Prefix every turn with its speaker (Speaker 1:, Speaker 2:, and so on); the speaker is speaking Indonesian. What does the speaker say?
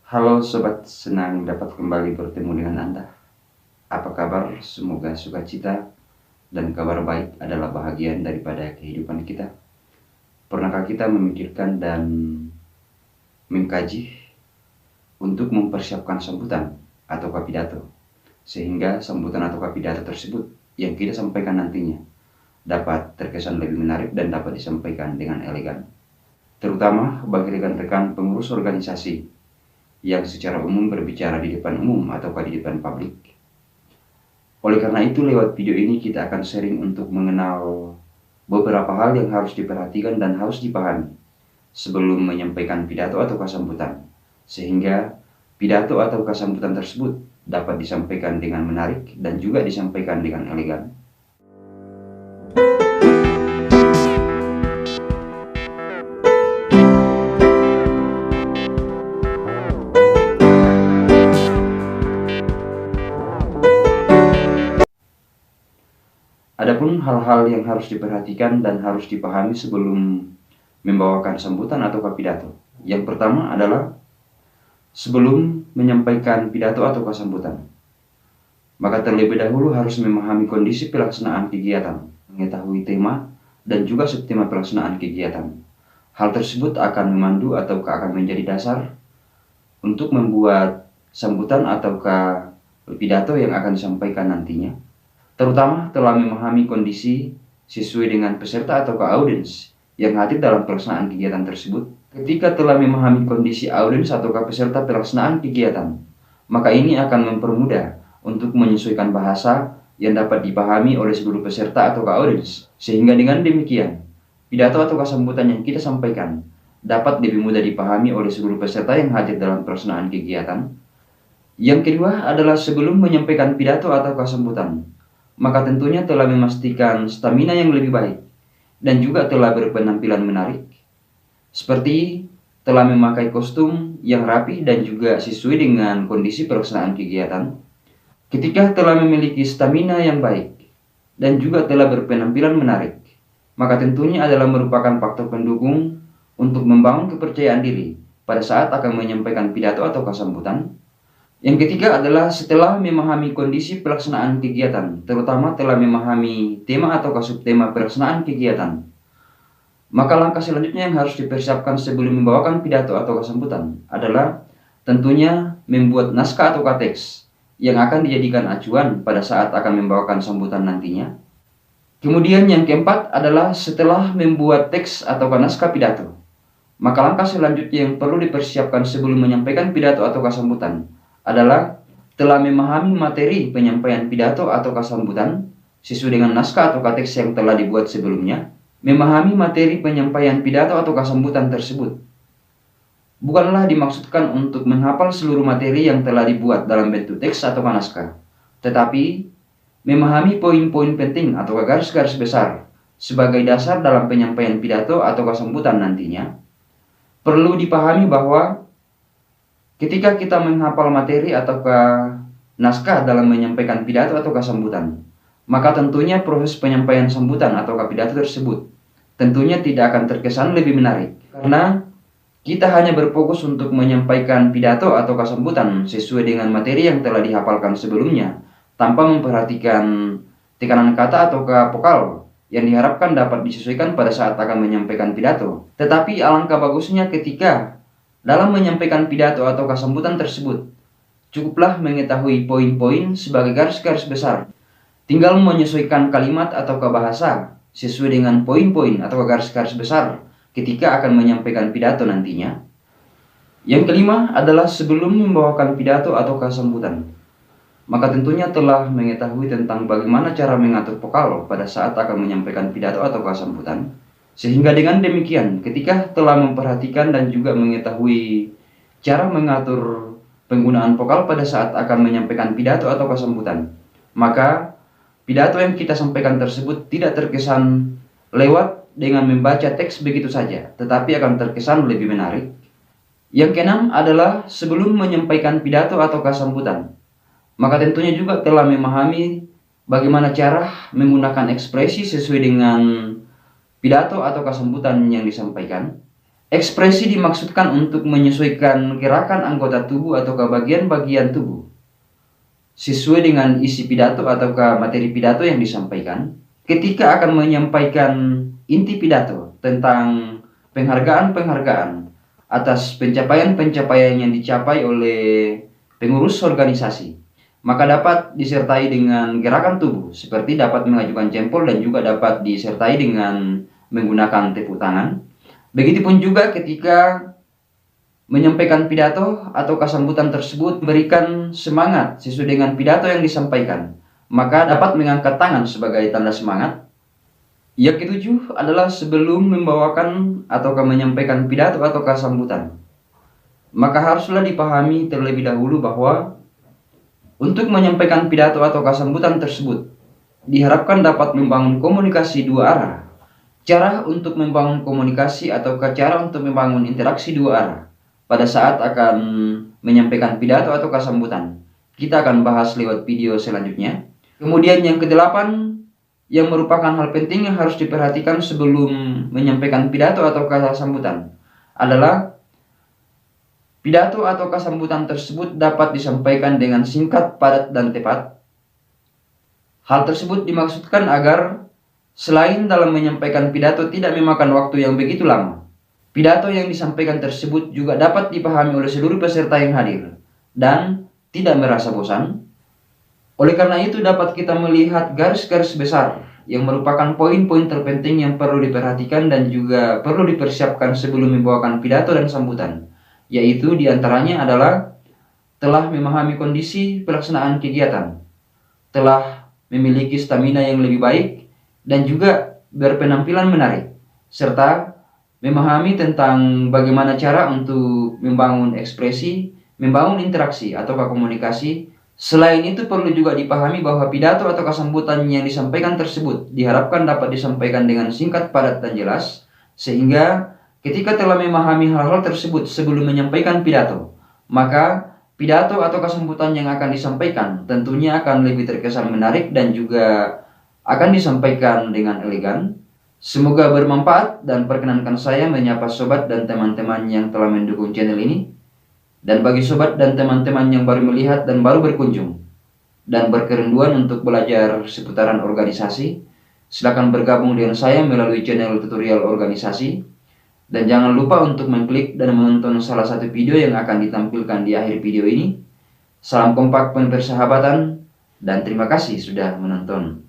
Speaker 1: Halo sobat, senang dapat kembali bertemu dengan Anda. Apa kabar? Semoga sukacita dan kabar baik adalah bahagian daripada kehidupan kita. Pernahkah kita memikirkan dan mengkaji untuk mempersiapkan sambutan atau pidato, sehingga sambutan atau pidato tersebut yang kita sampaikan nantinya dapat terkesan lebih menarik dan dapat disampaikan dengan elegan, terutama bagi rekan-rekan pengurus organisasi yang secara umum berbicara di depan umum atau di depan publik. Oleh karena itu, lewat video ini kita akan sharing untuk mengenal beberapa hal yang harus diperhatikan dan harus dipahami sebelum menyampaikan pidato atau sambutan, sehingga pidato atau sambutan tersebut dapat disampaikan dengan menarik dan juga disampaikan dengan elegan. Adapun hal-hal yang harus diperhatikan dan harus dipahami sebelum membawakan sambutan atau pidato. Yang pertama adalah sebelum menyampaikan pidato atau sambutan, maka terlebih dahulu harus memahami kondisi pelaksanaan kegiatan, mengetahui tema dan juga subtema pelaksanaan kegiatan. Hal tersebut akan memandu atau akan menjadi dasar untuk membuat sambutan atau pidato yang akan disampaikan nantinya, terutama telah memahami kondisi sesuai dengan peserta atau audiens yang hadir dalam pelaksanaan kegiatan tersebut. Ketika telah memahami kondisi audiens atau peserta pelaksanaan kegiatan, maka ini akan mempermudah untuk menyesuaikan bahasa yang dapat dipahami oleh seluruh peserta atau audiens, sehingga dengan demikian pidato atau sambutan yang kita sampaikan dapat lebih mudah dipahami oleh seluruh peserta yang hadir dalam pelaksanaan kegiatan. Yang kedua adalah sebelum menyampaikan pidato atau sambutan, maka tentunya telah memastikan stamina yang lebih baik dan juga telah berpenampilan menarik, seperti telah memakai kostum yang rapi dan juga sesuai dengan kondisi pelaksanaan kegiatan. Ketika telah memiliki stamina yang baik dan juga telah berpenampilan menarik, maka tentunya adalah merupakan faktor pendukung untuk membangun kepercayaan diri pada saat akan menyampaikan pidato atau sambutan. Yang ketiga adalah setelah memahami kondisi pelaksanaan kegiatan, terutama telah memahami tema atau subtema pelaksanaan kegiatan, maka langkah selanjutnya yang harus dipersiapkan sebelum membawakan pidato atau sambutan adalah tentunya membuat naskah atau teks yang akan dijadikan acuan pada saat akan membawakan sambutan nantinya. Kemudian yang keempat adalah setelah membuat teks atau naskah pidato, maka langkah selanjutnya yang perlu dipersiapkan sebelum menyampaikan pidato atau sambutan adalah telah memahami materi penyampaian pidato atau sambutan sesuai dengan naskah atau teks yang telah dibuat sebelumnya. Memahami materi penyampaian pidato atau sambutan tersebut bukanlah dimaksudkan untuk menghafal seluruh materi yang telah dibuat dalam bentuk teks atau naskah, tetapi memahami poin-poin penting atau garis-garis besar sebagai dasar dalam penyampaian pidato atau sambutan nantinya. Perlu dipahami bahwa ketika kita menghafal materi atau naskah dalam menyampaikan pidato atau sambutan, maka tentunya proses penyampaian sambutan atau pidato tersebut tentunya tidak akan terkesan lebih menarik, karena kita hanya berfokus untuk menyampaikan pidato atau sambutan sesuai dengan materi yang telah dihafalkan sebelumnya, tanpa memperhatikan tekanan kata atau vokal yang diharapkan dapat disesuaikan pada saat akan menyampaikan pidato. Tetapi alangkah bagusnya ketika dalam menyampaikan pidato atau sambutan tersebut, cukuplah mengetahui poin-poin sebagai garis-garis besar. Tinggal menyesuaikan kalimat atau bahasa sesuai dengan poin-poin atau garis-garis besar ketika akan menyampaikan pidato nantinya. Yang kelima adalah sebelum membawakan pidato atau sambutan, maka tentunya telah mengetahui tentang bagaimana cara mengatur vokal pada saat akan menyampaikan pidato atau sambutan, sehingga dengan demikian ketika telah memperhatikan dan juga mengetahui cara mengatur penggunaan vokal pada saat akan menyampaikan pidato atau sambutan, maka pidato yang kita sampaikan tersebut tidak terkesan lewat dengan membaca teks begitu saja, tetapi akan terkesan lebih menarik. Yang keenam adalah sebelum menyampaikan pidato atau sambutan, maka tentunya juga telah memahami bagaimana cara menggunakan ekspresi sesuai dengan pidato atau sambutan yang disampaikan. Ekspresi dimaksudkan untuk menyesuaikan gerakan anggota tubuh atau bagian-bagian tubuh sesuai dengan isi pidato atau materi pidato yang disampaikan. Ketika akan menyampaikan inti pidato tentang penghargaan-penghargaan atas pencapaian-pencapaian yang dicapai oleh pengurus organisasi, maka dapat disertai dengan gerakan tubuh seperti dapat mengajukan jempol dan juga dapat disertai dengan menggunakan tepuk tangan. Begitupun juga ketika menyampaikan pidato atau sambutan tersebut memberikan semangat sesuai dengan pidato yang disampaikan, maka dapat mengangkat tangan sebagai tanda semangat. Yang ketujuh adalah sebelum membawakan atau menyampaikan pidato atau sambutan, maka haruslah dipahami terlebih dahulu bahwa untuk menyampaikan pidato atau sambutan tersebut diharapkan dapat membangun komunikasi dua arah. Cara untuk membangun komunikasi atau cara untuk membangun interaksi dua arah pada saat akan menyampaikan pidato atau sambutan, kita akan bahas lewat video selanjutnya. Kemudian yang kedelapan, yang merupakan hal penting yang harus diperhatikan sebelum menyampaikan pidato atau sambutan adalah pidato atau sambutan tersebut dapat disampaikan dengan singkat, padat, dan tepat. Hal tersebut dimaksudkan agar selain dalam menyampaikan pidato tidak memakan waktu yang begitu lama, pidato yang disampaikan tersebut juga dapat dipahami oleh seluruh peserta yang hadir dan tidak merasa bosan. Oleh karena itu dapat kita melihat garis-garis besar yang merupakan poin-poin terpenting yang perlu diperhatikan dan juga perlu dipersiapkan sebelum membawakan pidato dan sambutan, yaitu diantaranya adalah telah memahami kondisi pelaksanaan kegiatan, telah memiliki stamina yang lebih baik, dan juga berpenampilan menarik, serta memahami tentang bagaimana cara untuk membangun ekspresi, membangun interaksi atau komunikasi. Selain itu perlu juga dipahami bahwa pidato atau sambutan yang disampaikan tersebut diharapkan dapat disampaikan dengan singkat, padat, dan jelas, sehingga ketika telah memahami hal-hal tersebut sebelum menyampaikan pidato, maka pidato atau sambutan yang akan disampaikan tentunya akan lebih terkesan menarik dan juga akan disampaikan dengan elegan. Semoga bermanfaat dan perkenankan saya menyapa sobat dan teman-teman yang telah mendukung channel ini. Dan bagi sobat dan teman-teman yang baru melihat dan baru berkunjung dan berkerinduan untuk belajar seputaran organisasi, silakan bergabung dengan saya melalui channel tutorial organisasi. Dan jangan lupa untuk mengklik dan menonton salah satu video yang akan ditampilkan di akhir video ini. Salam kompak penuh persahabatan dan terima kasih sudah menonton.